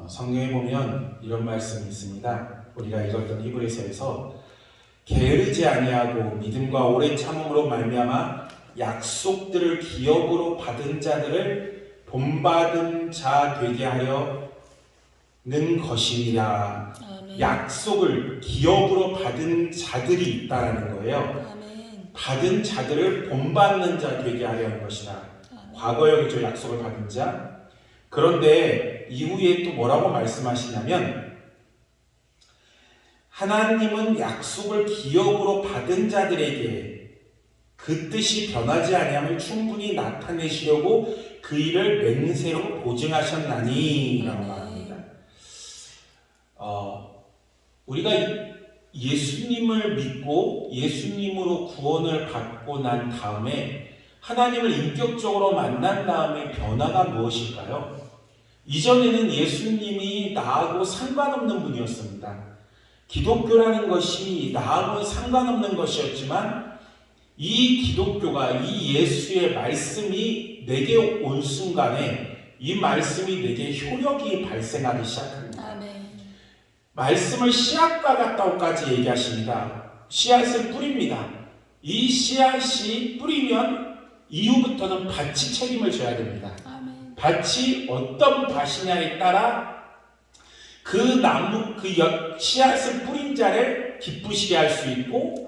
성경에 보면 이런 말씀이 있습니다. 우리가 읽었던 히브리서에서 게으르지 아니하고 믿음과 오랜 참음으로 말미암아 약속들을 기업으로 받은 자들을 본받은 자 되게 하려는 것이니라. 아멘. 약속을 기업으로 받은 자들이 있다라는 거예요. 아멘. 받은 자들을 본받는 자 되게 하려는 것이다. 아멘. 과거형이죠. 약속을 받은 자. 그런데 이후에 또 뭐라고 말씀하시냐면 하나님은 약속을 기업으로 받은 자들에게 그 뜻이 변하지 아니함을 충분히 나타내시려고 그 일을 맹세로 보증하셨나니 라고 말합니다. 우리가 예수님을 믿고 예수님으로 구원을 받고 난 다음에 하나님을 인격적으로 만난 다음에 변화가 무엇일까요? 이전에는 예수님이 나하고 상관없는 분이었습니다. 기독교라는 것이 나하고 상관없는 것이었지만 이 기독교가 이 예수의 말씀이 내게 온 순간에 이 말씀이 내게 효력이 발생하기 시작합니다. 아멘. 말씀을 씨앗과 같다고까지 얘기하십니다. 씨앗을 뿌립니다. 이 씨앗이 뿌리면 이후부터는 밭이 책임을 져야 됩니다. 아멘. 밭이 어떤 밭이냐에 따라 그 나무, 그 씨앗을 뿌린 자를 기쁘시게 할 수 있고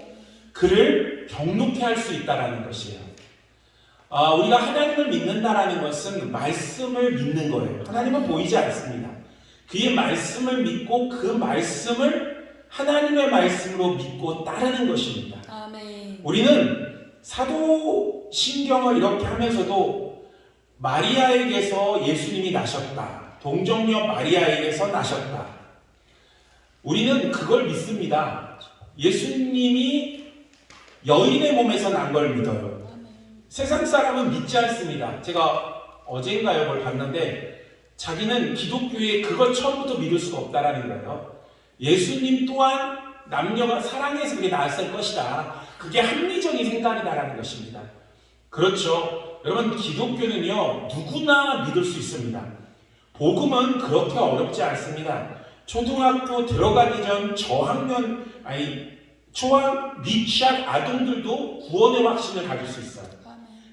그를 경록해 할 수 있다는 것이에요. 우리가 하나님을 믿는다라는 것은 말씀을 믿는 거예요. 하나님은 보이지 않습니다. 그의 말씀을 믿고 그 말씀을 하나님의 말씀으로 믿고 따르는 것입니다. 아멘. 우리는 사도신경을 이렇게 하면서도 마리아에게서 예수님이 나셨다. 동정녀 마리아에게서 나셨다. 우리는 그걸 믿습니다. 예수님이 여인의 몸에서 난 걸 믿어요. 세상 사람은 믿지 않습니다. 제가 어젠가요 뭘 봤는데 자기는 기독교에 그걸 처음부터 믿을 수가 없다라는 거예요. 예수님 또한 남녀가 사랑해서 그게 나았을 것이다. 그게 합리적인 생각이다라는 것입니다. 그렇죠. 여러분 기독교는요 누구나 믿을 수 있습니다. 복음은 그렇게 어렵지 않습니다. 초등학교 들어가기 전 초학 미취학 아동들도 구원의 확신을 가질 수 있어요.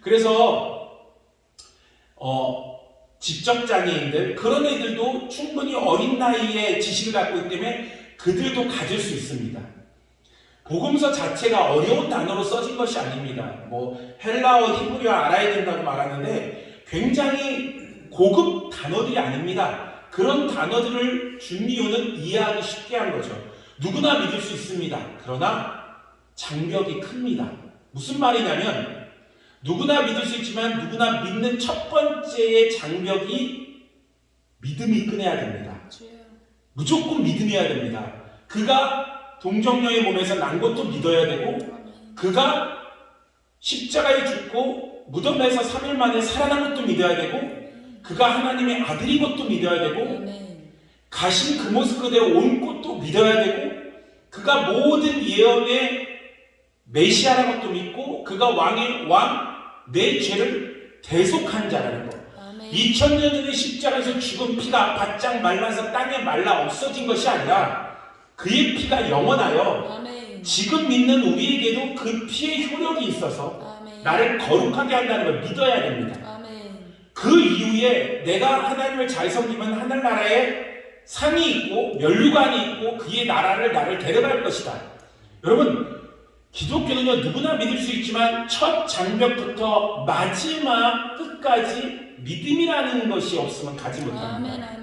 그래서 지적장애인들 그런 애들도 충분히 어린 나이에 지식을 갖고 있기 때문에 그들도 가질 수 있습니다. 복음서 자체가 어려운 단어로 써진 것이 아닙니다. 헬라어, 히브리어 알아야 된다고 말하는데 굉장히 고급 단어들이 아닙니다. 그런 단어들을 준 이유는 이해하기 쉽게 한 거죠. 누구나 믿을 수 있습니다. 그러나 장벽이 큽니다. 무슨 말이냐면 누구나 믿을 수 있지만 누구나 믿는 첫 번째의 장벽이 믿음이 끊어야 됩니다. 무조건 믿음이어야 됩니다. 그가 동정녀의 몸에서 난 것도 믿어야 되고 그가 십자가에 죽고 무덤에서 3일 만에 살아난 것도 믿어야 되고 그가 하나님의 아들인 것도 믿어야 되고 가신 그 모습 그대로 온 것도 믿어야 되고 그가 모든 예언의 메시아라는 것도 믿고 그가 왕의 왕 내 죄를 대속한 자라는 것. 2000년 전에 십자가에서 죽은 피가 바짝 말라서 땅에 말라 없어진 것이 아니라 그의 피가 영원하여 지금 믿는 우리에게도 그 피의 효력이 있어서 나를 거룩하게 한다는 걸 믿어야 됩니다. 그 이후에 내가 하나님을 잘 섬기면 하늘나라에 상이 있고 면류관이 있고 그의 나를 데려갈 것이다. 여러분 기독교는요 누구나 믿을 수 있지만 첫 장벽부터 마지막 끝까지 믿음이라는 것이 없으면 가지 못합니다.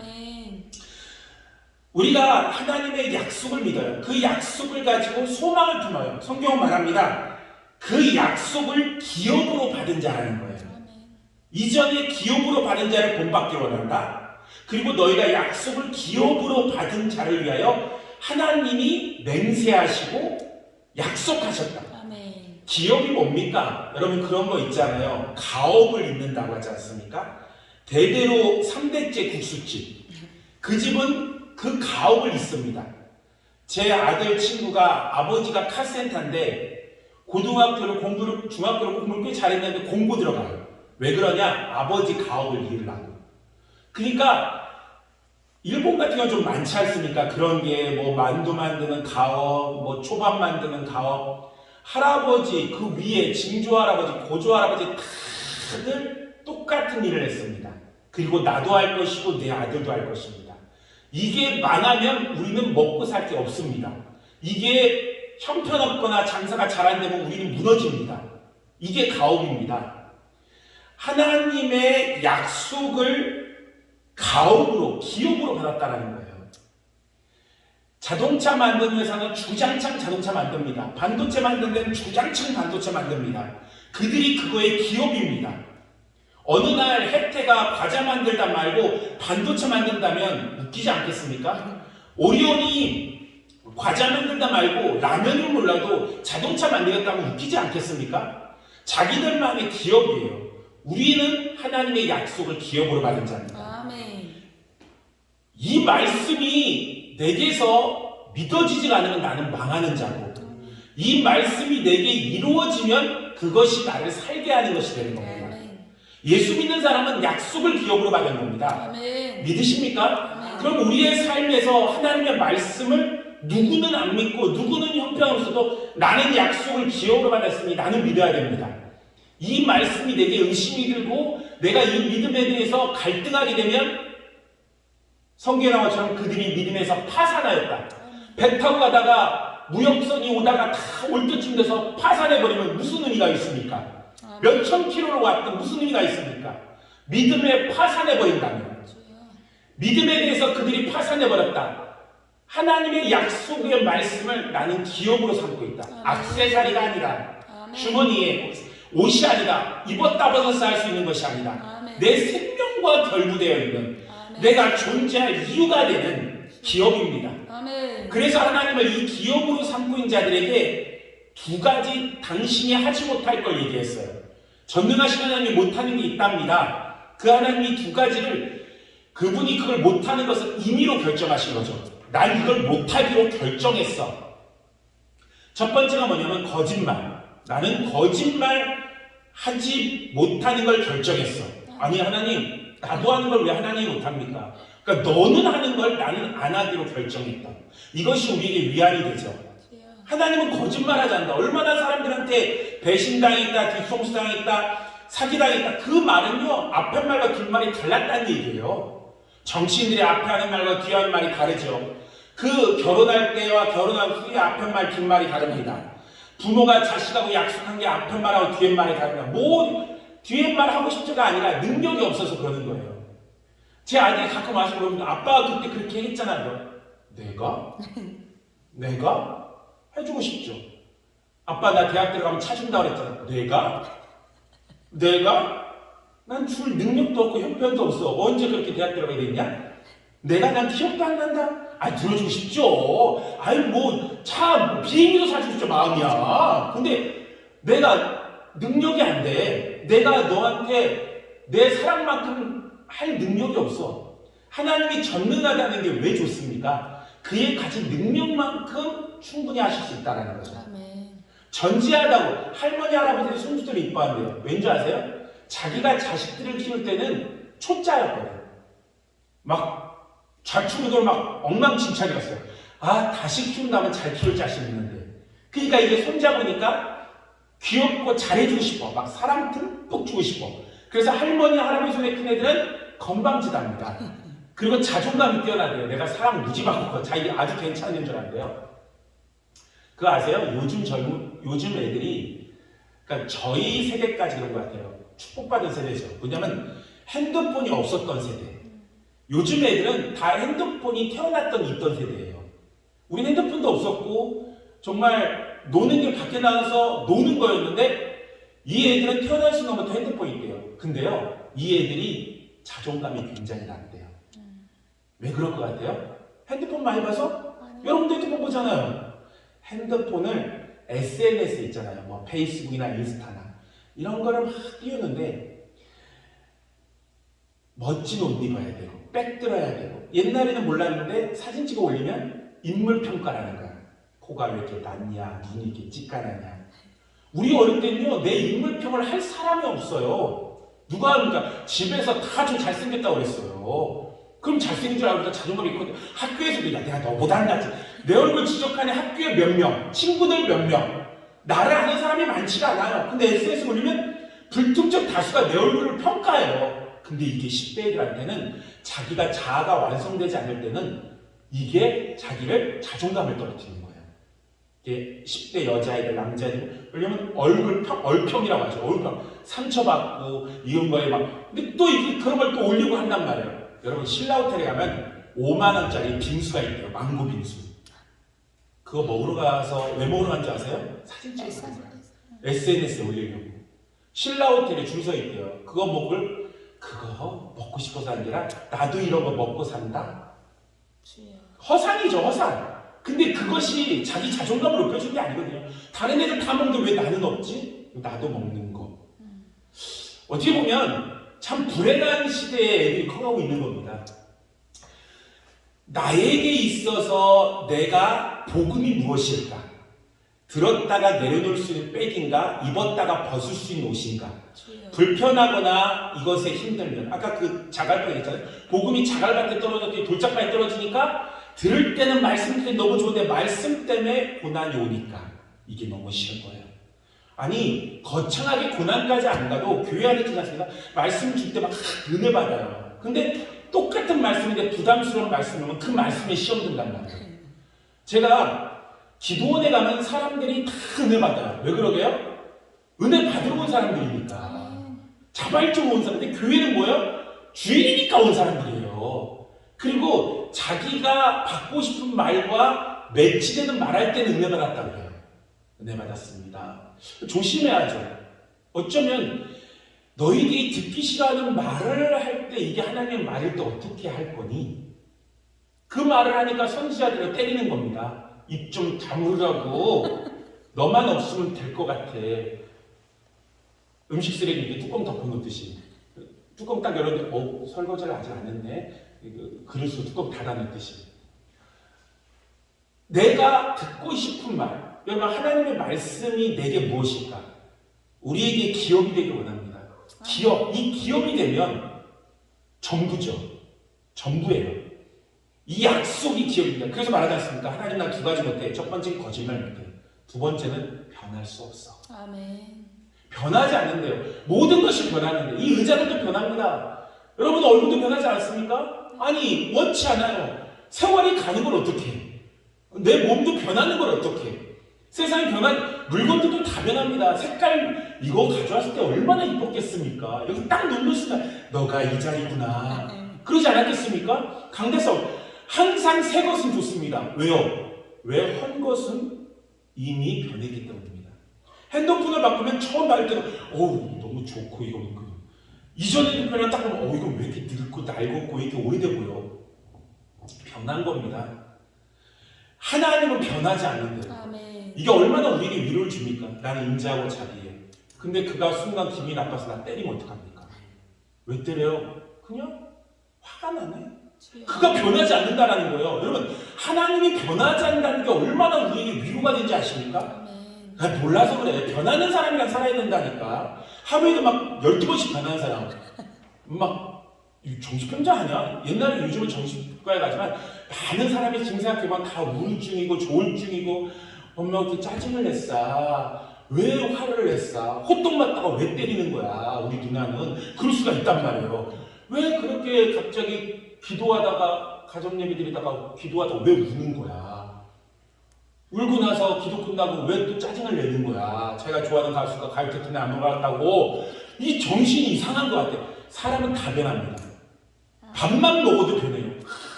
우리가 하나님의 약속을 믿어요. 그 약속을 가지고 소망을 품어요. 성경은 말합니다. 그 약속을 기업으로 받은 자라는 거예요. 이전에 기업으로 받은 자를 본받기 원한다. 그리고 너희가 약속을 기업으로 받은 자를 위하여 하나님이 맹세하시고 약속하셨다. 기업이 뭡니까? 여러분 그런 거 있잖아요. 가업을 잇는다고 하지 않습니까? 대대로 3대째 국수집. 그 집은 그 가업을 잇습니다. 제 아들 친구가 아버지가 카센터인데 중학교를 공부를 꽤 잘했는데 공부 들어가요. 왜 그러냐? 아버지 가업을 이으려고. 그러니까 일본 같은 경우는 좀 많지 않습니까? 그런 게 뭐 만두 만드는 가업, 뭐 초밥 만드는 가업, 할아버지 그 위에 증조 할아버지, 고조 할아버지 다들 똑같은 일을 했습니다. 그리고 나도 할 것이고 내 아들도 할 것입니다. 이게 망하면 우리는 먹고 살 게 없습니다. 이게 형편없거나 장사가 잘 안 되면 우리는 무너집니다. 이게 가업입니다. 하나님의 약속을 가업으로, 기업으로 받았다는 거예요. 자동차 만드는 회사는 주장창 자동차 만듭니다. 반도체 만드는 데는 주장창 반도체 만듭니다. 그들이 그거의 기업입니다. 어느 날 혜태가 과자 만들다 말고 반도체 만든다면 웃기지 않겠습니까? 오리온이 과자 만들다 말고 라면을 몰라도 자동차 만들겠다면 웃기지 않겠습니까? 자기들만의 기업이에요. 우리는 하나님의 약속을 기업으로 받은 자입니다. 아멘. 이 말씀이 내게서 믿어지지 않으면 나는 망하는 자고, 이 말씀이 내게 이루어지면 그것이 나를 살게 하는 것이 되는 겁니다. 아멘. 예수 믿는 사람은 약속을 기업으로 받은 겁니다. 아멘. 믿으십니까? 아멘. 그럼 우리의 삶에서 하나님의 말씀을 누구는 안 믿고 누구는 형편없어도 나는 약속을 기업으로 받았으니 나는 믿어야 됩니다. 이 말씀이 내게 의심이 들고 내가 이 믿음에 대해서 갈등하게 되면 성경에 나온 것처럼 그들이 믿음에서 파산하였다. 배 타고 가다가 무역선이 오다가 다 올 때쯤 돼서 파산해버리면 무슨 의미가 있습니까? 몇천 킬로로 왔던 무슨 의미가 있습니까? 믿음에 파산해버린다면, 믿음에 대해서 그들이 파산해버렸다. 하나님의 약속의 말씀을 나는 기업으로 삼고 있다. 액세서리가 아니라, 주머니에 옷이 아니다. 입었다 벗었다 할 수 있는 것이 아니다. 내 생명과 결부되어 있는, 내가 존재할 이유가 되는 기업입니다. 그래서 하나님을 이 기업으로 삼고 있는 자들에게 두 가지 당신이 하지 못할 걸 얘기했어요. 전능하신 하나님이 못하는 게 있답니다. 그 하나님이 두 가지를, 그분이 그걸 못하는 것을 임의로 결정하신 거죠. 난 이걸 못하기로 결정했어. 첫 번째가 뭐냐면 거짓말. 나는 거짓말 하지 못하는 걸 결정했어. 아니 하나님, 나도 하는 걸 왜 하나님이 못합니까? 그러니까 너는 하는 걸 나는 안 하기로 결정했다. 이것이 우리에게 위안이 되죠. 하나님은 거짓말하지 않는다. 얼마나 사람들한테 배신당했다, 뒤통수당했다, 사기당했다. 그 말은요, 앞에 말과 뒷말이 달랐다는 얘기예요. 정치인들이 앞에 하는 말과 뒤에 하는 말이 다르죠. 그 결혼할 때와 결혼한 후에 앞에 말, 뒷말이 다릅니다. 부모가 자식하고 약속한 게 앞에 말하고 뒤에 말이 다릅니다. 뭐 뒤에 말 하고 싶지가 아니라 능력이 없어서 그러는 거예요. 제 아들이 가끔 와서 그러면 아빠가 그때 그렇게 했잖아요. 내가? 해주고 싶죠. 아빠 나 대학 들어가면 차 준다고 그랬잖아. 내가? 난 줄 능력도 없고 형편도 없어. 언제 그렇게 대학 들어가게 됐냐? 난 기억도 안 난다. 들어주고 싶죠. 비행기도 사주고 싶죠. 마음이야. 근데 내가 능력이 안 돼. 내가 너한테 내 사랑만큼 할 능력이 없어. 하나님이 전능하다는 게 왜 좋습니까? 그의 가진 능력만큼 충분히 하실 수 있다는 거죠. 전지하다고 할머니, 할아버지들이 손주들을 이뻐한대요. 왠지 아세요? 자기가 자식들을 키울 때는 초짜였거든요. 막 좌충우돌 막 엉망진창이었어요. 다시 키운다면 잘 키울 자신 있는데. 그러니까 이게 손자보니까 귀엽고 잘해주고 싶어. 막 사랑 듬뿍 주고 싶어. 그래서 할머니, 할아버지 손에 큰 애들은 건방지답니다. 그리고 자존감이 뛰어나대요. 내가 사랑 무지 받고 자기 아주 괜찮은 줄 알아요. 그거 아세요? 요즘 애들이, 그러니까 저희 세대까지 그런 것 같아요. 축복받은 세대죠. 왜냐면 핸드폰이 없었던 세대. 요즘 애들은 다 핸드폰이 태어났던 있던 세대예요. 우리는 핸드폰도 없었고 정말 노는 게 밖에 나가서 노는 거였는데 이 애들은 태어날 순간부터 핸드폰이 있대요. 근데요, 이 애들이 자존감이 굉장히 낮대요. 왜 그럴 것 같아요? 핸드폰 많이 봐서? 여러분도 핸드폰 보잖아요. 핸드폰을 SNS 있잖아요. 뭐 페이스북이나 인스타나 이런 거를 막 띄우는데 멋진 옷 입어야 되고 백 들어야 되고, 옛날에는 몰랐는데 사진 찍어 올리면 인물 평가라는 거야. 코가 왜 이렇게 낮냐, 눈이 이렇게 찌까나냐. 우리 어릴 때는요, 내 인물 평을 할 사람이 없어요. 누가 합니까? 집에서 다 좀 잘생겼다고 그랬어요. 그럼 그럼 잘생긴 줄 알고 자존감이 있거든. 학교에서도 야 내가 너보다 안 낫지. 내 얼굴 지적하는 학교에 몇 명, 친구들 몇 명, 나를 아는 사람이 많지가 않아요. 근데 SNS 올리면 불특정 다수가 내 얼굴을 평가해요. 근데 이게 10대 애들한테는 자기가 자아가 완성되지 않을 때는 이게 자기를 자존감을 떨어뜨리는 거예요. 이게 10대 여자애들, 남자애들, 왜냐면 얼평이라고 하죠. 얼평. 상처받고, 이런 거에 막. 근데 또 이게 그런 걸 또 올리고 한단 말이에요. 여러분, 신라호텔에 가면 5만원짜리 빙수가 있대요. 망고 빙수. 그거 먹으러 가서, 왜 먹으러 간지 아세요? 사진 찍는 거예요. SNS에 올리려고. 신라호텔에 줄 서 있대요. 그거 먹고 싶어서 한 게 아니라, 나도 이런 거 먹고 산다? 허상이죠, 허상. 근데 그것이 자기 자존감을 높여준 게 아니거든요. 다른 애들 다 먹는데 왜 나는 없지? 나도 먹는 거. 어떻게 보면 참 불행한 시대에 애들이 커가고 있는 겁니다. 나에게 있어서 내가 복음이 무엇일까? 들었다가 내려놓을 수 있는 백인가? 입었다가 벗을 수 있는 옷인가? 불편하거나 이것에 힘들면 아까 그 자갈밭 있잖아요. 복음이 자갈밭에 떨어졌더니 돌짝밭에 떨어지니까 들을 때는 말씀 때문에 너무 좋은데 말씀 때문에 고난이 오니까 이게 너무 싫은 거예요. 아니 거창하게 고난까지 안 가도 교회 안에 지났습니다. 말씀 줄 때 막 은혜 받아요. 근데 똑같은 말씀인데 부담스러운 말씀이면 그 말씀에 시험 든단 말이에요. 제가 기도원에 가면 사람들이 다 은혜 받아요. 왜 그러게요? 은혜 받으러 온 사람들이니까. 자발적으로 온 사람들. 교회는 뭐예요? 주인이니까 온 사람들이에요. 그리고 자기가 받고 싶은 말과 매치되는 말할 때는 은혜 받았다고 해요. 은혜 받았습니다. 조심해야죠. 어쩌면 너희들이 듣기 싫어하는 말을 할 때 이게 하나님의 말일 때 어떻게 할 거니? 그 말을 하니까 선지자들을 때리는 겁니다. 입 좀 다물으라고. 너만 없으면 될 것 같아. 음식 쓰레기 이렇게 뚜껑 덮어놓듯이. 뚜껑 딱 열었는데 설거지를 아직 안 했네. 그릇으로 뚜껑 닫아놓듯이. 내가 듣고 싶은 말. 여러분 하나님의 말씀이 내게 무엇일까? 우리에게 기업이 되길 원합니다. 기업. 이 기업이 되면 전부죠. 전부예요. 이 약속이 기업입니다. 그래서 말하지 않습니까? 하나님 나 두 가지 못해. 첫 번째는 거짓말 못해. 두 번째는 변할 수 없어. 아멘. 변하지 않는데요. 모든 것이 변하는데 이 의자들도 변합니다. 여러분 얼굴도 변하지 않습니까? 아니 원치 않아요. 세월이 가는 걸 어떻게 해? 내 몸도 변하는 걸 어떻게 해? 세상이 변한 물건들도 다 변합니다. 색깔 이거 가져왔을 때 얼마나 이뻤겠습니까? 여기 딱 누른 순간 너가 이 자리구나. 그러지 않았겠습니까? 강대성 항상 새 것은 좋습니다. 왜요? 왜 헌 것은 이미 변했기 때문입니다. 핸드폰을 바꾸면 처음 받을 때는 너무 좋고 이거는 이전 핸드폰을 딱 보면 이건 왜 이렇게 늙고 낡고 왜 이렇게 오래돼 보여? 변한 겁니다. 하나님은 변하지 않는데요. 아멘. 이게 얼마나 우리에게 위로를 줍니까? 나는 인자하고 자비해. 근데 그가 순간 기분이 나빠서 나 때리면 어떡합니까? 왜 때려요? 그냥 화가 나네. 그가 변하지 않는다라는 거예요. 여러분 하나님이 변하지 않는다는 게 얼마나 우리에게 위로가 되는지 아십니까? 몰라서 그래. 변하는 사람이랑 살아야 된다니까. 하루에도 막 12번씩 변하는 사람. 막 정신병자 아니야? 옛날에 요즘은 정신과에 가지만 많은 사람이 지금 생각해보면 다 우울증이고 조울증이고 엄마 이렇게 짜증을 냈어. 왜 화를 냈어? 호떡 맞다가 왜 때리는 거야? 우리 누나는 그럴 수가 있단 말이에요. 왜 그렇게 갑자기 기도하다가 가정예배 드리다가 기도하다가 왜 우는 거야? 울고 나서 기도 끝나고 왜 또 짜증을 내는 거야? 자기가 좋아하는 가수가 가요 특집에 안 나갔다고. 이 정신이 이상한 것 같아. 사람은 다 변합니다. 밥만 먹어도 변해요.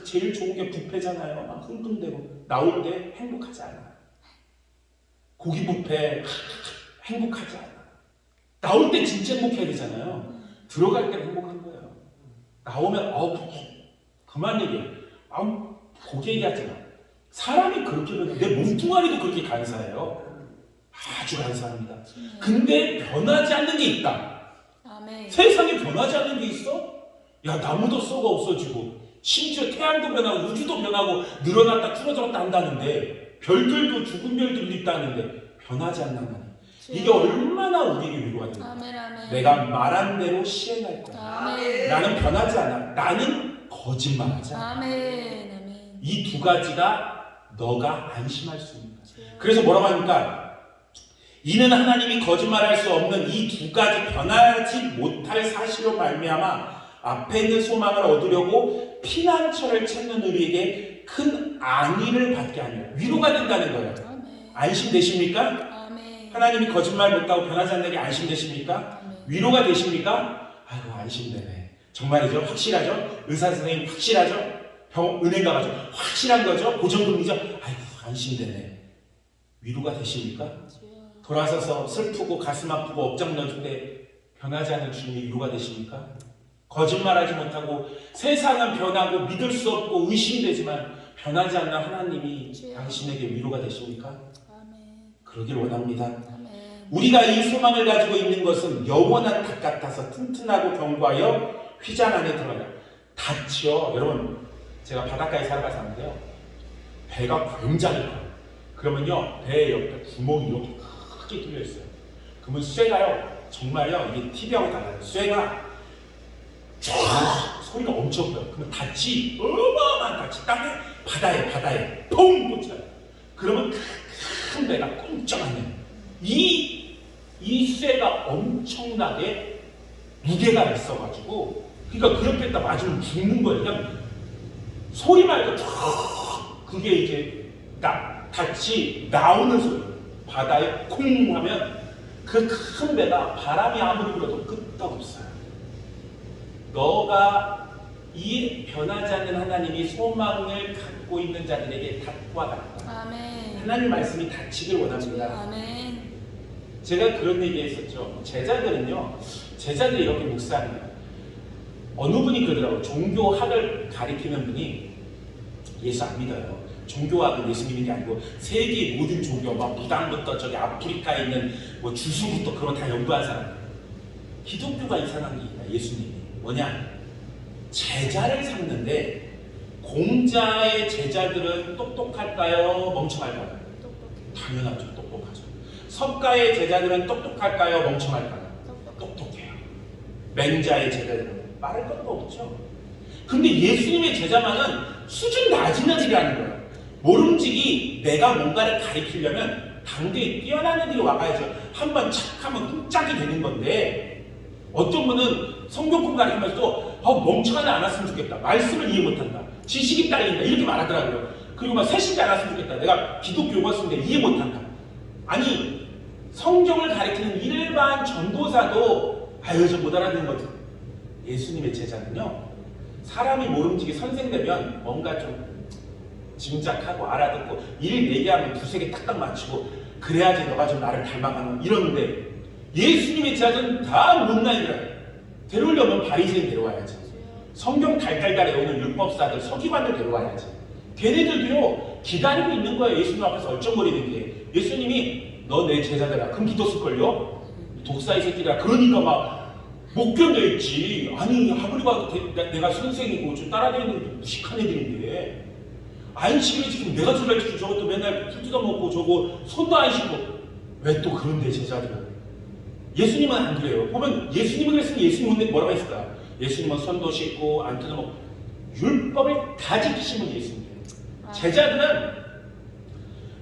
제일 좋은 게 뷔페잖아요. 막 흥분되고 나올 때 행복하지 않아. 고기 뷔페 행복하지 않아. 나올 때 진짜 행복해야 되잖아요. 들어갈 때 행복한 거예요. 나오면 그만 얘기해. 고기 얘기하지 마. 사람이 그렇게 변해. 내 몸뚱아리도 그렇게 간사해요. 아주 간사합니다. 근데 변하지 않는 게 있다. 아멘. 세상에 변하지 않는 게 있어? 야 나무도 썩어 없어지고 심지어 태양도 변하고 우주도 변하고 늘어났다 줄어들었다 한다는데 별들도 죽은 별들도 있다는데 변하지 않는 거니. 이게 얼마나 우리에게 위로가 됩니까? 아멘, 아멘. 내가 말한 대로 시행할 거야. 아멘. 나는 변하지 않아. 나는 거짓말하자. 아멘. 아멘. 이 두 가지가 너가 안심할 수 있는 거야. 그래서 뭐라고 합니까? 이는 하나님이 거짓말할 수 없는 이 두 가지 변하지 못할 사실로 말미암아 앞에 있는 소망을 얻으려고 피난처를 찾는 우리에게 큰 안위를 받게 하며 위로가 된다는 거예요. 아멘. 안심되십니까? 아멘. 하나님이 거짓말 못하고 변하지 않는 게 안심되십니까? 아멘. 위로가 되십니까? 아이고 안심되네. 정말이죠? 확실하죠? 의사 선생님 확실하죠? 은행 가가지고 확실한 거죠? 고정금리죠? 아이고 안심되네. 위로가 되십니까? 돌아서서 슬프고 가슴 아프고 억장 넣어줄 때 변하지 않는 주님이 위로가 되십니까? 거짓말하지 못하고 세상은 변하고 믿을 수 없고 의심되지만 변하지 않는 하나님이 당신에게 위로가 되십니까? 아멘. 그러길 원합니다. 아멘. 우리가 이 소망을 가지고 있는 것은 영원한 닭 같아서 튼튼하고 견고하여 휘장 안에 들어가요. 닭이요. 여러분 제가 바닷가에 살아가서 하는데요. 배가 굉장히 커요. 그러면요 배 옆에 구멍이 이렇게 크게 뚫려 있어요. 그러면 쇠가요 정말요 이게 TV하고 달라요. 쇠가 쫙 소리가 엄청 커요. 그러면 닭이 어마어마한 닭이 땅에 바다에 퐁 꽂혀요. 그러면 큰 배가 꼼짝하네. 이 쇠가 엄청나게 무게가 있어가지고 그러니까 그렇게 딱 맞으면 죽는 거예요. 그냥 소리 말고 쫙 그게 이제 닭이 나오는 소리. 바다에 콩 하면 그 큰 배가 바람이 아무리 불어도 끄떡없어요. 너가 이 변하지 않는 하나님이 소망을 갖고 있는 자들에게 닭과 같다. 아멘. 하나님 말씀이 닫히길 원합니다. 아멘. 제가 그런 얘기 했었죠. 제자들이 이렇게 묵상해요. 어느 분이 그러더라고요. 종교학을 가리키는 분이 예수 안 믿어요. 종교학은 예수 믿는 게 아니고 세계 모든 종교, 막 무당부터 저기 아프리카에 있는 뭐 주수부터 그런 거 다 연구한 사람. 기독교가 이상한 게 있다. 예수님이 뭐냐? 제자를 삼는데 공자의 제자들은 똑똑할까요? 멍청할까요? 당연하죠. 똑똑하죠. 석가의 제자들은 똑똑할까요? 멍청할까요? 똑똑해요. 맹자의 제자들은 말할 것도 없죠. 근데 예수님의 제자만은 수준 낮은 애들이라는 거예요. 모름지기 내가 뭔가를 가리키려면 당대에 뛰어난 애들이 와가야죠. 한번 착하면 쿵짝이 되는 건데 어떤 분은 성경품 가리키면서도 멍청한 애 안 왔으면 좋겠다. 말씀을 이해 못한다. 지식이 딸린다. 이렇게 말하더라고요. 그리고 막 세신자 안 왔으면 좋겠다. 내가 기독교 용어쓰는데 이해 못한다. 아니 성경을 가리키는 일반 전도사도 아유 저 못 알아듣는 거죠. 예수님의 제자는요. 사람이 모름지기 선생되면 뭔가 좀 짐작하고 알아듣고 일 얘기하면 두세 개 딱딱 맞추고 그래야지 너가 좀 나를 닮아가는 이러는데 예수님의 제자는 다 못나이더라. 데려오려면 바리새인 데려와야지. 성경 달달달 외우는 율법사들 서기관들 데려와야지. 걔네들도요 기다리고 있는 거예요. 예수님 앞에서 얼쩡거리는 게. 예수님이 너 내 제자들아 그럼 믿었을걸요? 독사의 새끼들아 그러니까 막 못 견뎌있지. 아니 아무리 봐도 내가 선생이고 좀 따라다니는 무식한 애들인데 안 시켜주면 내가 졸라주고 저것도 맨날 풀 뜯어먹고 저거 손도 안 씻고 왜 또 그런데 제자들은 예수님은 안 그래요. 보면 예수님이 그랬으면 예수님은 뭐라고 했을까? 예수님은 손도 씻고 안 뜯어먹고 율법을 다 지키시면 예수님이에요. 제자들은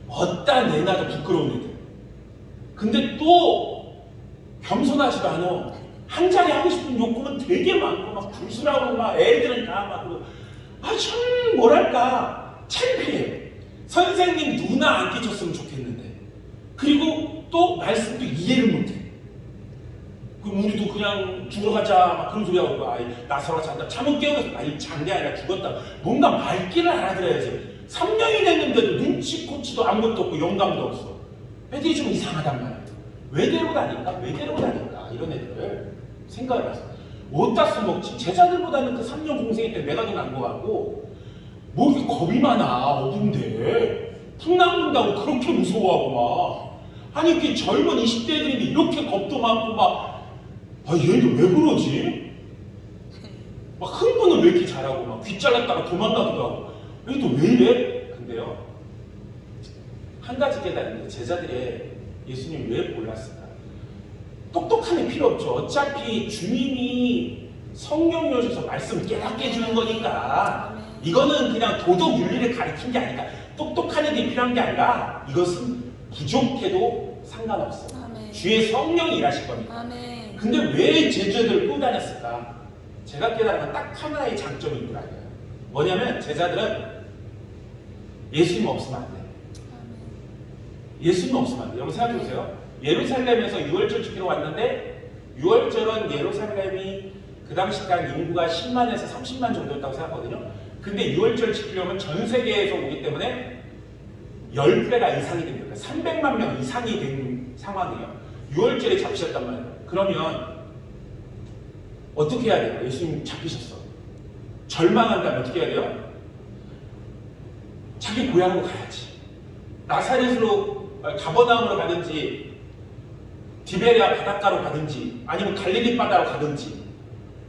어디다 내놔도 부끄러운 애들. 근데 또 겸손하지도 않아. 한 자리 하고 싶은 욕구는 되게 많고 막 불순하고 막 애들은 다 막 참 뭐랄까 창피해. 선생님 누나 안 끼쳤으면 좋겠는데 그리고 또 말씀도 이해를 못해. 그럼 우리도 그냥 죽으러 가자 막 그런 소리 하고 아이 나서라 잔다 잠못 깨우면서 아이 잔 게 아니라 죽었다. 뭔가 말귀를 알아들어야지. 3년이 됐는데도 눈치코치도 아무것도 없고 영감도 없어. 애들이 좀 이상하단 말이야. 왜 데리고 다닐까? 왜 데리고 다닐까? 이런 애들을 생각해봤어. 어디다 써먹지? 제자들보다는 그 3년 공생일 때 내가 더 나은 것 같고 뭐 이렇게 겁이 많아. 어딘데 풍 나는다고 그렇게 무서워하고 막 아니 이렇게 젊은 20대들인데 이렇게 겁도 많고 막 얘들 왜 그러지? 막 흥분을 왜 이렇게 잘하고 막 귀 잘랐다가 도망가기도 하고 얘들 왜 이래? 근데요 한 가지 깨달은 게 제자들의 예수님 왜 몰랐을까? 똑똑한 애 필요 없죠. 어차피 주님이 성령이 오셔서 말씀 깨닫게 해주는 거니까 이거는 그냥 도덕 윤리를 가르친 게 아니라 똑똑한 애들이 필요한 게 아니라 이것은 부족해도 상관없어. 주의 성령이 일하실 겁니다. 근데 왜 제자들을 끌고 다녔을까? 제가 깨달은 건 딱 하나의 장점이 있더라고요. 뭐냐면 제자들은 예수님 없으면 안 돼. 예수님 없으면 안 돼. 여러분 생각해보세요. 예루살렘에서 유월절 지키러 왔는데 유월절은 예루살렘이 그 당시까지 인구가 10만에서 30만 정도였다고 생각하거든요. 근데 유월절 지키려면 전 세계에서 오기 때문에 10배가 이상이 됩니다. 300만 명 이상이 된 상황이에요. 유월절에 잡히셨단 말이에요. 그러면 어떻게 해야 돼요? 예수님 잡히셨어. 절망한다면 어떻게 해야 돼요? 자기 고향으로 가야지. 나사렛으로 가버나움으로 가든지 디베레아 바닷가로 가든지 아니면 갈릴리 바다로 가든지.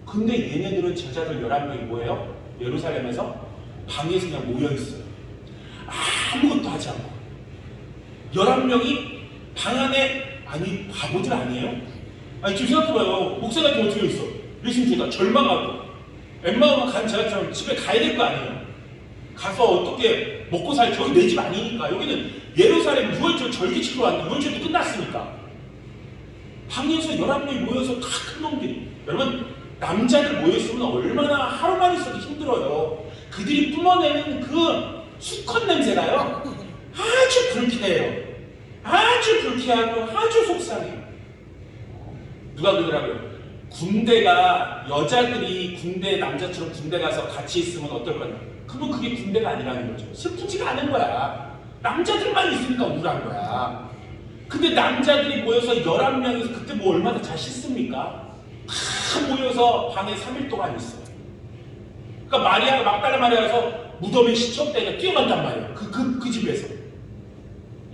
근데 얘네들은 제자들 11명이 뭐예요? 예루살렘에서 방에서 그냥 모여있어요. 아무것도 하지 않고 11명이 방 안에 아니 바보들 아니에요? 아니 지금 생각해봐요. 목사가 지금 어떻게 있어? 예수님 주다 절망하고 엠마오로 간 제자처럼 집에 가야 될 거 아니에요? 가서 어떻게 먹고 살지. 여기 내 집 아니니까. 여기는 예루살렘 6월절 절기 치러 왔는데 6월절도 끝났으니까 방에서 11명이 모여서 다 큰 놈들이. 여러분 남자들 모여있으면 얼마나 하루만 있어도 힘들어요. 그들이 뿜어내는 그 수컷 냄새가요 아주 불쾌해요. 아주 불쾌하고 아주 속상해요. 누가 그러더라고요. 군대가 여자들이 군대 남자처럼 군대 가서 같이 있으면 어떨 거냐. 그러면 그게 군대가 아니라는 거죠. 슬프지가 않은 거야. 남자들만 있으니까 우울한 거야. 근데 남자들이 모여서 11명이서 그때 뭐 얼마나 잘 씻습니까? 다 모여서 방에 3일 동안 있어요. 그러니까 마리아가 막달라 마리아가서 무덤에 시첩대가 뛰어간단 말이에요. 그 집에서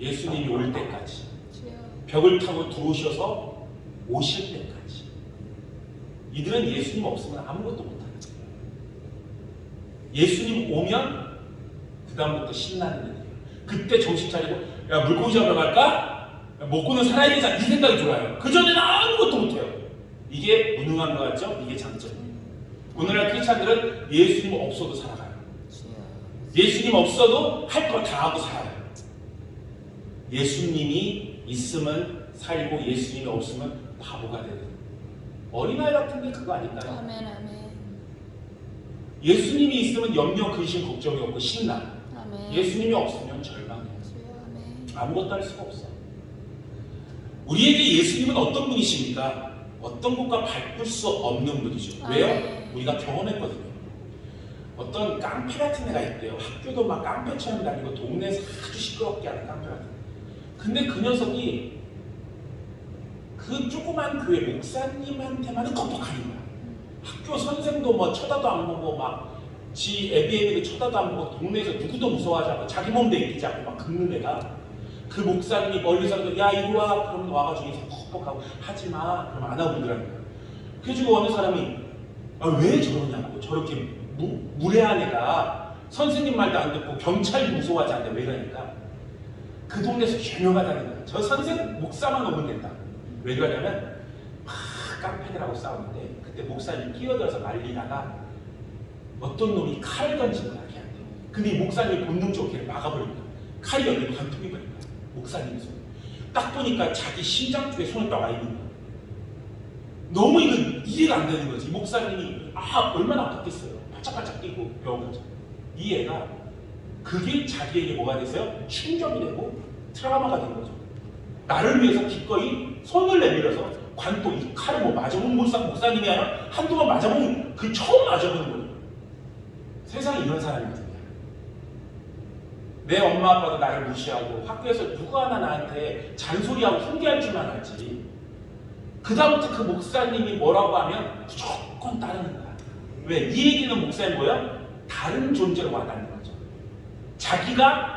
예수님이 올 때까지 벽을 타고 들어오셔서 오실 때까지 이들은 예수님 없으면 아무것도 못하는 거예요. 예수님 오면 그 다음부터 신나는 일이에요. 그때 정신 차리고 야 물고기 잡으러 갈까? 먹고는 살아야 되잖아. 이 생각이 들어요. 그전에는 아무것도 못해요. 이게 무능한 것 같죠? 이게 장점이에요. 오늘날 크리스찬들은 예수님 없어도 살아가요. 예수님 없어도 할 거 다 하고 살아요. 예수님이 있으면 살고 예수님이 없으면 바보가 되는 어린아이 같은 게 그거 아닐까요? 아멘, 아멘. 예수님이 있으면 염려, 근심, 걱정이 없고 신나. 아멘. 예수님이 없으면 절망해요. 아멘. 아무것도 할 수가 없어. 우리에게 예수님은 어떤 분이십니까? 어떤 것과 바꿀 수 없는 분이죠. 왜요? 우리가 경험했거든요. 어떤 깡패 같은 애가 있대요. 학교도 막 깡패처럼 다니고 동네에서 아주 시끄럽게 하는 깡패 같은 애. 근데 그 녀석이 그 조그만 교회 목사님한테만은 똑똑한 거야. 학교 선생도 뭐 쳐다도 안 보고 막 지 애비애비도 쳐다도 안 보고 동네에서 누구도 무서워하지 않고 자기 몸도 이기지 않고 막 긁는 애가 그 목사님이 멀리서도 야 이리 와 그러면 와가지고 인사 퍽퍽하고 하지마 그러면 안 하고 그러더라고요. 그래가지고 어느 사람이 왜 저러냐고 저렇게 무례한 애가 선생님 말도 안 듣고 경찰도 무서워하지 않는데 왜 이러니까 그 동네에서 유명하다는 거야. 저 선생 목사만 오면 된다. 왜 그러냐면 막 깡패들하고 싸우는데 그때 목사님이 끼어들어서 말리다가 어떤 놈이 칼을 던진 거야 걔한테. 근데 이 목사님이 본능적으로 걔를 막아버린 거야. 칼이 열리고 관통이 버린 거야. 목사님이 손. 딱 보니까 자기 심장 쪽에 손을 딱 와 있는 거야. 너무 이건 이해가 안 되는 거지. 이 목사님이 얼마나 아팠겠어요. 바짝바짝 뛰고 병원 가자. 이 애가 그게 자기에게 뭐가 됐어요? 충격이 되고 트라우마가 된 거죠. 나를 위해서 기꺼이 손을 내밀어서 관통 이 칼을 뭐 맞아본 목사님이 아니라 한두 번 맞아본 그 처음 맞아보는 거예요. 세상에 이런 사람이거든요. 내 엄마 아빠도 나를 무시하고 학교에서 누구 하나 나한테 잔소리하고 훈계할 줄만 알지. 그 다음부터 그 목사님이 뭐라고 하면 무조건 따르는 거야. 왜? 이 얘기는 목사님 뭐야? 다른 존재로 와닿는 거죠. 자기가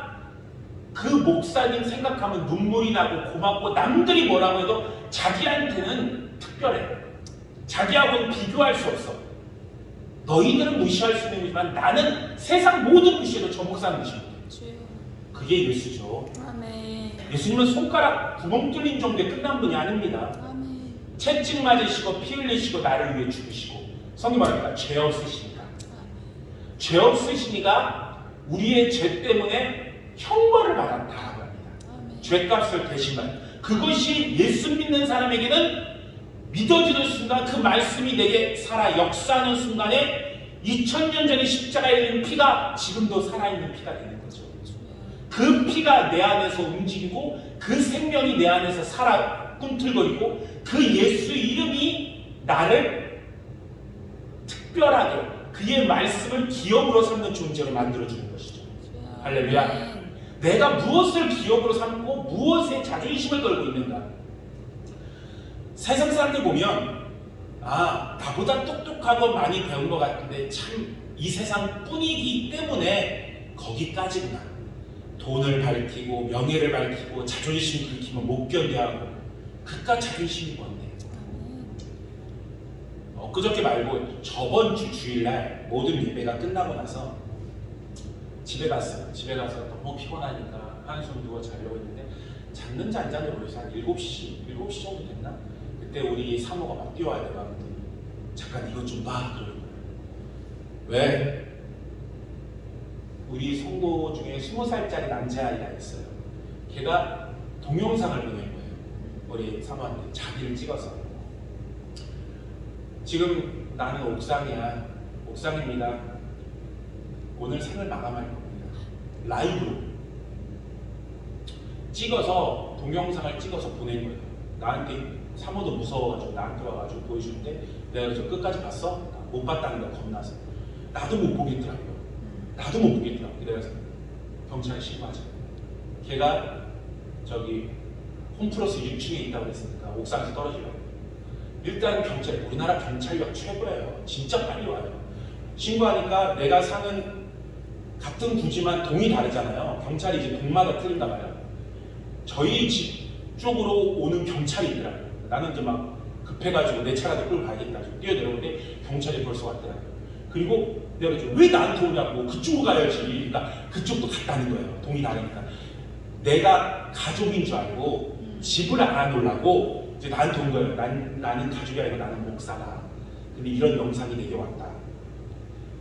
그 목사님 생각하면 눈물이 나고 고맙고 남들이 뭐라고 해도 자기한테는 특별해. 자기하고는 비교할 수 없어. 너희들은 무시할 수 있지만 나는 세상 모든 무시해도 저 목사는 무시 못해. 그게 예수죠. 아멘. 예수님은 손가락 구멍 뚫린 정도에 끝난 분이 아닙니다. 아멘. 채찍 맞으시고 피 흘리시고 나를 위해 죽으시고 성경 말합니다. 죄 없으시니까. 죄 없으시니까 우리의 죄 때문에 형벌을 받았다라고 합니다. 죄값을 대신한 그것이 예수 믿는 사람에게는 믿어지는 순간 그 말씀이 내게 살아 역사하는 순간에 2000년 전에 십자가에 있는 피가 지금도 살아있는 피가 되는 거죠. 그 피가 내 안에서 움직이고 그 생명이 내 안에서 살아 꿈틀거리고 그 예수 이름이 나를 특별하게 그의 말씀을 기업으로 삼는 존재로 만들어주는 것이죠. 할렐루야. 내가 무엇을 기업으로 삼고 무엇에 자존심을 걸고 있는가. 세상 사람들 보면 나보다 똑똑하고 많이 배운 것 같은데 참 이 세상 분위기 때문에 거기까지구나. 돈을 밝히고 명예를 밝히고 자존심 긁히면 못 견뎌하고 그깟 자존심이 뭔데. 엊그저께 말고 저번 주 주일날 모든 예배가 끝나고 나서 집에 갔어요. 집에 가서 너무 피곤하니까 한숨 누워 자려고 했는데 잤는지 안 잤는지 모르겠어요. 한 7시 정도 됐나? 그때 우리 사모가 막 뛰어와야 돼. 잠깐 이것 좀 봐. 그러는 거예요. 왜? 우리 성도 중에 20살짜리 남자아이가 있어요. 걔가 동영상을 보낸 거예요. 우리 사모한테 자기를 찍어서. 지금 나는 옥상입니다. 오늘 생을 마감할 겁니다. 라이브로 찍어서 동영상을 찍어서 보낸 거예요. 나한테 사모도 무서워가지고 나한테 와가지고 보여주는데 내가 그래서 끝까지 봤어? 못 봤다는 거 겁나서 나도 못 보겠더라고요. 그래서 경찰에 신고하자. 걔가 저기 홈플러스 6층에 있다고 했으니까 옥상에서 떨어지려고. 일단 우리나라 경찰력 최고예요. 진짜 빨리 와요. 신고하니까 내가 사는 같은 구지만 동이 다르잖아요. 경찰이 이제 동마다 틀린가 봐요. 저희 집 쪽으로 오는 경찰이 있더라고요. 나는 이제 막 급해가지고 내 차라도 끌고 가야겠다. 뛰어내려오는데 경찰이 벌써 왔더라고요. 그리고 내가 그랬죠. 왜 나한테 오냐고. 그쪽으로 가야지. 그러니까 그쪽도 갔다는 거예요. 동이 다르니까. 내가 가족인 줄 알고 집을 알아놓으려고 이제 나한테 온 거예요. 나는 가족이 아니고 나는 목사다. 근데 이런 영상이 내게 왔다.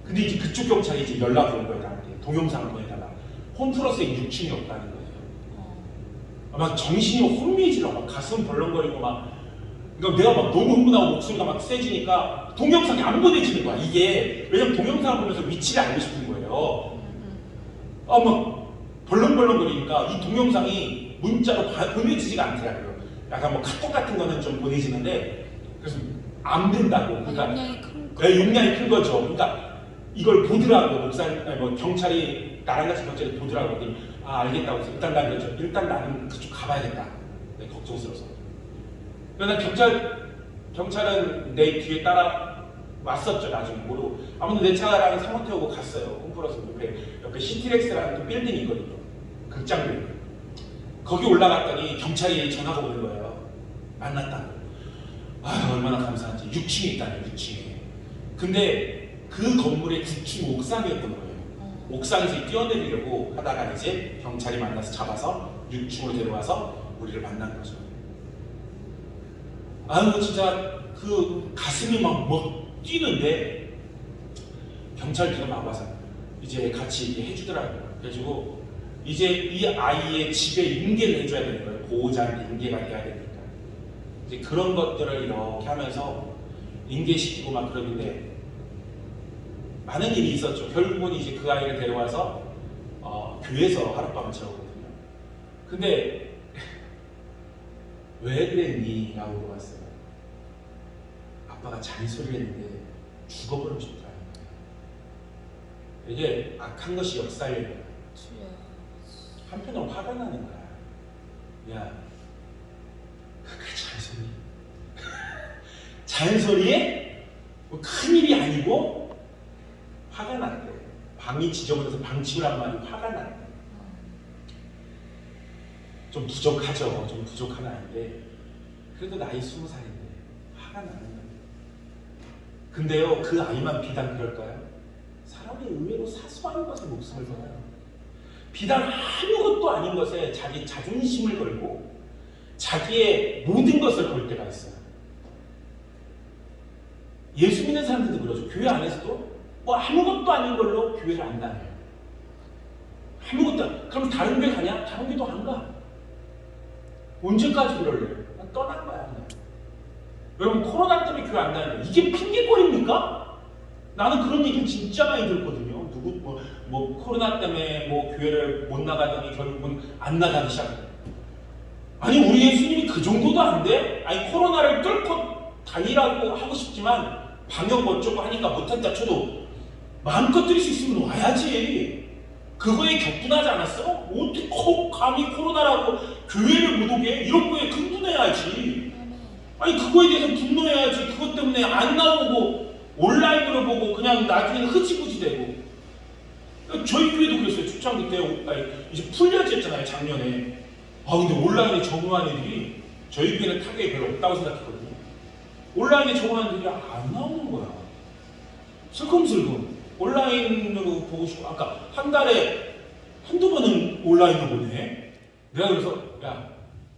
근데 이제 그쪽 경찰이 이제 연락이 온 거예요. 나한테. 동영상을 보내다가 홈플러스에 6층이 없다는 거예요. 막 정신이 혼미해지려고 막 가슴 벌렁거리고 막. 그러니까 내가 막 너무 흥분하고 목소리가 막 세지니까 동영상이 안 보내지는 거야. 이게 왜냐면 동영상을 보면서 위치를 알고 싶은 거예요. 막 벌렁벌렁거리니까 이 동영상이 문자로 보내지지가 않더라고요. 약간 뭐 카톡 같은 거는 좀 보내지는데 그래서 안 된다고. 그러니까 용량이 큰 거죠. 그러니까 이걸 보더라고. 경찰이 나랑 같이 경찰이 보더라고. 알겠다고 해서 일단 나는 그쪽 가봐야겠다. 걱정스러워서. 그러나 경찰은 내 뒤에 따라 왔었죠. 나중에 모르고. 아무튼 내 차랑 상호 태우고 갔어요. 홈플러스 옆에 시티렉스라는 또 빌딩이 있거든요. 극장 빌딩. 거기 올라갔더니 경찰이 전화가 오는 거예요. 만났다고. 얼마나 감사한지. 6층에 있다니. 6층에. 근데 그 건물의 9층 옥상이었던 거예요. 옥상에서 뛰어내리려고 하다가 이제 경찰이 만나서 잡아서 6층으로 데려와서 우리를 만난 거죠. 진짜 그 가슴이 막 뛰는데 경찰들이 막 와서 이제 같이 해주더라고요. 그래가지고 이제 이 아이의 집에 인계를 해줘야 되는 거예요. 보호자한테 인계가 돼야 되니까. 이제 그런 것들을 이렇게 하면서 인계시키고 막 그러는데 많은 일이 있었죠. 결국은 이제 그 아이를 데려와서 교회에서 하룻밤을 재웠거든요. 근데 왜 그랬니? 라고 물어봤어요. 아빠가 잔소리를 했는데 죽어버리고 싶더라고요. 이게 악한 것이 역사예요. 한편으로 화가 나는 거야. 야, 그 잔소리에 뭐 큰일이 아니고 화가 났대. 방이 지저분해서 방침을 한 말이 화가 났대. 좀 부족하죠. 좀 부족한 아이인데 그래도 나이 20살인데 화가 나는 거예요. 근데요, 그 아이만 비단 그럴까요? 사람이 의외로 사소한 것에 목숨을 걸어요. 비단 아무것도 아닌 것에 자기 자존심을 걸고 자기의 모든 것을 걸 때가 있어요. 예수 믿는 사람들도 그러죠. 교회 안에서도 뭐 아무것도 아닌 걸로 교회를 안 다녀요. 아무것도 안. 그럼 다른 교회 가냐? 다른 교회도 안 가. 언제까지 그럴래? 그냥 떠난 거야 그냥. 여러분 코로나 때문에 교회 안 다녀요. 이게 핑계거리입니까? 나는 그런 얘기 진짜 많이 들었거든요. 누구 뭐 코로나 때문에 뭐 교회를 못 나가더니 결국은 안 나가기 시작해요. 아니 우리 예수님이 그 정도도 안 돼? 아니 코로나를 뚫고 다니라고 하고 싶지만 방역 어쩌고 하니까 못한다 쳐도 마음껏 드릴 수 있으면 와야지. 그거에 격분하지 않았어? 어떻게 감히 코로나라고 교회를 못 오게? 이런 거에 흥분해야지. 아니 그거에 대해서 분노해야지. 그것 때문에 안 나오고 온라인으로 보고 그냥 나중에는 흐지부지 되고. 저희 교회도 그랬어요. 초창기 때 이제 풀려졌잖아요 작년에. 근데 온라인에 적응한 애들이 저희 교회는 타격이 별로 없다고 생각했거든요. 온라인에 적응한 애들이 안 나오는 거야. 슬금슬금 온라인으로 보고 싶고 아까 한 달에 한두 번은 온라인으로 보네. 내가 그래서 야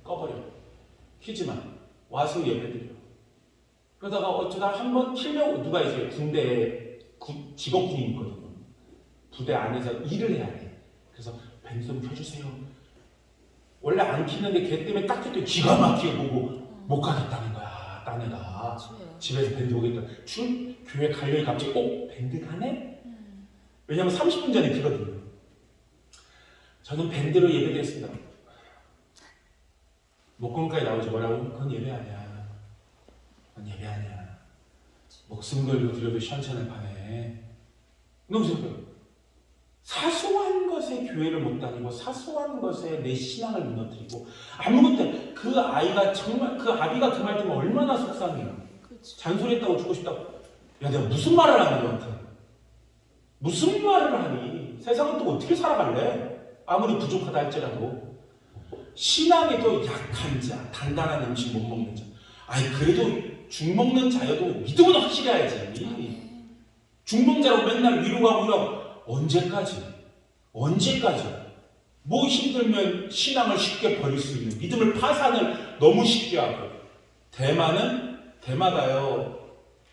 꺼버려. 키지 마. 와서 예배드려. 그러다가 어쩌다 한번 키려고 누가 이제 군대에 직업군이 있거든요. 부대 안에서 일을 해야 돼. 그래서 밴드 좀 켜주세요. 원래 안 키는데 걔 때문에 딱 그때 기가 막히게 보고 못 가겠다는 거야. 딴 애가 집에서 밴드 오겠다. 교회 가려니 갑자기 밴드 가네? 왜냐면 30분 전에 키거든요. 저는 밴드로 예배드렸습니다. 목공까지 나오지 뭐라고? 그건 예배 아니야. 그건 예배 아니야. 목숨 걸고 드려도 시원찮을 판에. 너무 슬퍼요. 사소한 것에 교회를 못 다니고 사소한 것에 내 신앙을 무너뜨리고 아무것도 그 아이가 정말 그 아비가 그 말 들으면 얼마나 속상해요. 그치. 잔소리했다고 죽고 싶다고. 야 내가 무슨 말을 하는 너한테. 무슨 말을 하니. 세상은 또 어떻게 살아갈래? 아무리 부족하다 할지라도. 신앙에도 약한 자, 단단한 음식 못 먹는 자. 아니 그래도 죽 먹는 자여도 믿음은 확실해야지. 죽먹자라고 맨날 위로하고 이러고 언제까지? 뭐 힘들면 신앙을 쉽게 버릴 수 있는 믿음을 파산을 너무 쉽게 하고. 대마가요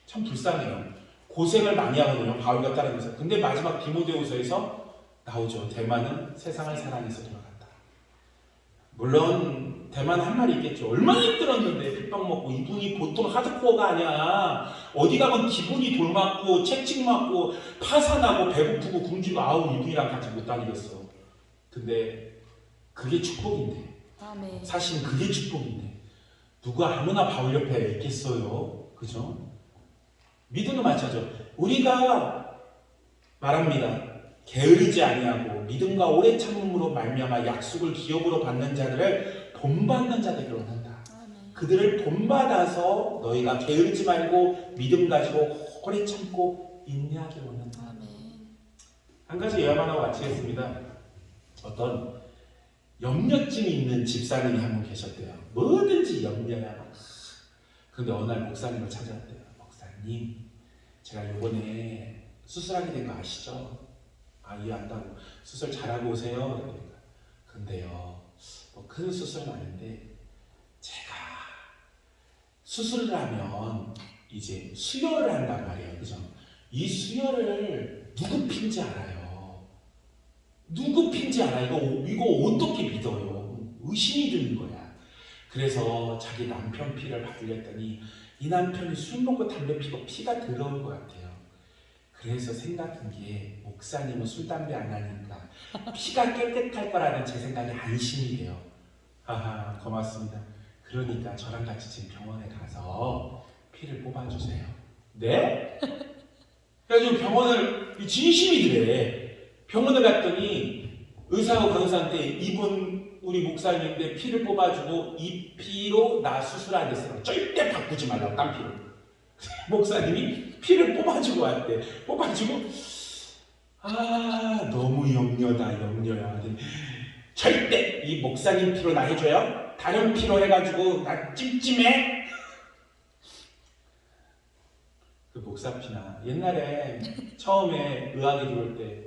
참 불쌍해요. 고생을 많이 하거든요. 바울과 따르면서. 근데 마지막 디모데후서에서 나오죠. 대만은 세상을 사랑해서 돌아갔다. 물론 대만 한 말이 있겠죠. 얼마나 힘들었는데 핍박 먹고. 이분이 보통 하드코어가 아니야. 어디 가면 기분이 돌맞고 채찍 맞고 파산하고 배고프고 굶주리고 이분이랑 같이 못 다니겠어. 근데 그게 축복인데. 아멘. 사실은 그게 축복인데 누가 아무나 바울 옆에 있겠어요. 그죠? 믿음도 마찬가지죠. 우리가 말합니다. 게으르지 아니하고 믿음과 오래 참음으로 말미암아 약속을 기업으로 받는 자들을 본받는 자들을 원한다. 그들을 본받아서 너희가 게으르지 말고 믿음 가지고 오래 참고 인내하길 원한다. 한 가지 예화만 하고 마치겠습니다. 어떤 염려증이 있는 집사님이 한 분 계셨대요. 뭐든지 염려야. 근데 어느 날 목사님을 찾아왔대요. 목사님, 제가 요번에 수술하게 된 거 아시죠? 이해한다고. 수술 잘하고 오세요. 그러니까. 근데요, 뭐 큰 수술은 아닌데 제가 수술을 하면 이제 수혈을 한단 말이에요. 그죠? 이 수혈을 누구 피인지 알아요. 누구 피인지 알아요. 이거 어떻게 믿어요? 의심이 드는 거야. 그래서 자기 남편 피를 받으랬더니 이 남편이 술 먹고 담배 피고 피가 더러울 것 같아요. 그래서 생각한 게 목사님은 술, 담배 안 하니까 피가 깨끗할 거라는 제 생각이 안심이 돼요. 하하, 고맙습니다. 그러니까 저랑 같이 지금 병원에 가서 피를 뽑아주세요. 네? 그래가지고 병원을 진심이더래. 병원을 갔더니 의사하고 간호사한테 이분 우리 목사님인데 피를 뽑아주고 이 피로 나 수술하겠어요. 절대 바꾸지 말라고 딴 피로. 목사님이 피를 뽑아주고 왔대. 뽑아주고 너무 염려야. 절대 이 목사님 피로 나 해줘요. 다른 피로 해가지고 나 찜찜해. 그 목사 피나 옛날에 처음에 의학에 들어올 때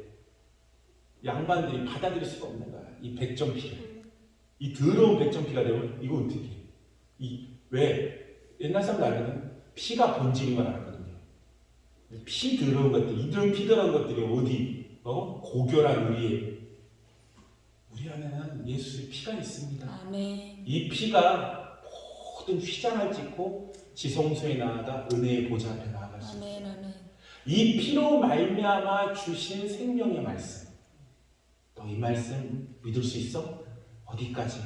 양반들이 받아들일 수가 없는 거야. 이 백전 피를. 이 더러운 백전 피가 되면 이거 어떻게 해? 왜? 옛날 사람들 알거든. 피가 본질인 걸 알았거든요. 피 더러운 것들, 이들 피 더러운 것들이 어디 고결한 우리 안에는 예수의 피가 있습니다. 아멘. 이 피가 모든 휘장을 찢고 지성소에 나아가 은혜의 보좌 앞에 나아갈 수 있어요. 아멘. 아멘. 이 피로 말미암아 주신 생명의 말씀. 너 이 말씀 믿을 수 있어? 어디까지?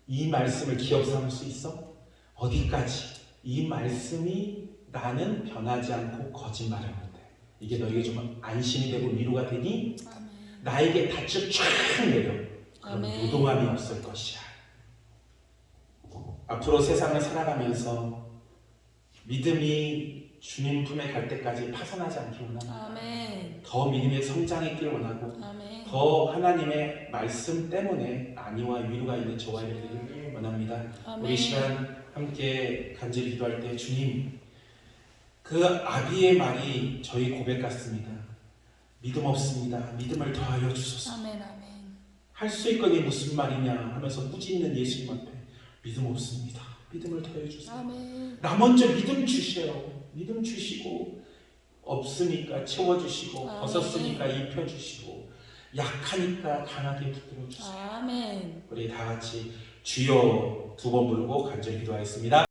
이 말씀을 기억 삼을 수 있어? 어디까지? 이 말씀이 나는 변하지 않고 거짓말을 못해. 이게 너에게 좀 안심이 되고 위로가 되니 아멘. 나에게 닻을 쫙 내려. 그럼 아멘. 노동함이 없을 것이야. 앞으로 세상을 살아가면서 믿음이 주님 품에 갈 때까지 파산하지 않기 원합니다. 아멘. 더 믿음의 성장했기를 원하고 아멘. 더 하나님의 말씀 때문에 안위와 위로가 있는 저와 여러분들을 원합니다. 아멘. 우리 시간 함께 간절히 기도할 때 주님, 그 아비의 말이 저희 고백 같습니다. 믿음 없습니다. 믿음을 더하여 주소서. 아멘. 아멘. 할 수 있거니 무슨 말이냐 하면서 꾸짖는 예수님 앞에 믿음 없습니다. 믿음을 더해 주세요. 아멘. 나 먼저 믿음 주셔요. 믿음 주시고 없으니까 채워주시고 아멘. 벗었으니까 입혀주시고 약하니까 강하게 붙들어 주세요. 아멘. 우리 다 같이 주여 두 번 부르고 간절히 기도하겠습니다.